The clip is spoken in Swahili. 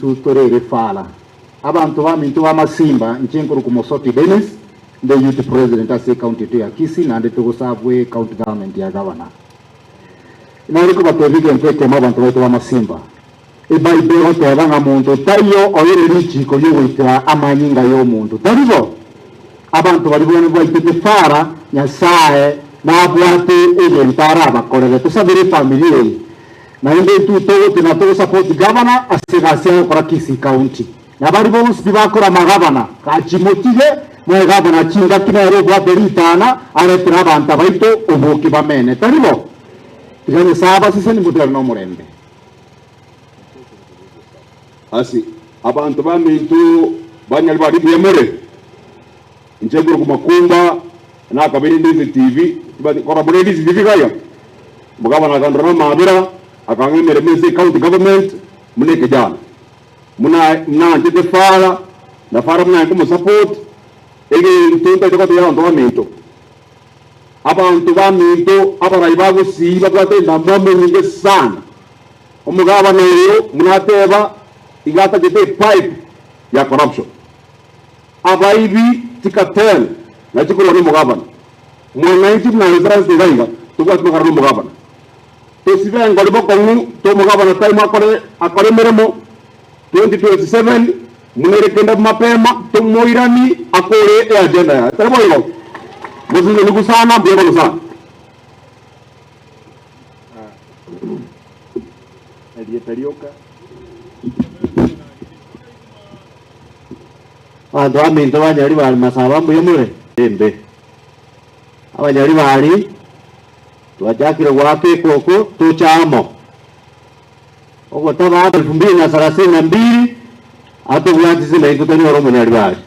tutorere fala abantu bamintu bamasimba nchenkuru kumosoti Dennis the youth president ase county to ya Kisii nande tugusabwe county government ya governor inariko batobike mpeke mabantu baitu bamasimba ibaibero tebanga muntu tayo oyere lichiko yowitira amanyinga yo muntu taribo abantu baribone baitete fara nyasaye nabwate egentara bakorere tusabire familia na inde tutogo tunatogo support governor asigasia kwa Kisii county na bari bonse bibakora magabana kachimotige mwe gabana chinga kinero bwa beritana aretira abantu baito ubuki bamene taribo yani saba sise ni mutera no murembe asi abantu bamintu banyali bari byemere njeguru kumakumba na kabiri ndizi TV badi kora buredi TV gaya mugabana gandro mabira akangimere mezi county government muneke jana muna njete fara na fara muna yankumu support ege ntunta joko tuya ndo minto abantu baminto abaraibago siba kwatenda mbambe nyinge sana umugabana yo munateba igata jete pipe ya corruption abaibi tikatel na chikolo ni mugabana mwananchi na reference ngaiga tukwa tumakara ni mugabana tesive ngolibo kongu to mugabana time akore meremo 2027 munerekenda mapema tumoirani akore agenda ya tarabo hiyo muzungu nigusana biyabo sana aliyetarioka abantu baminto banyali bali masaba mbuye mure embe abanyali bali twajakire wake koko tuchamo ogo taba 2032 ato bwati zile ikutani oromo nyali bali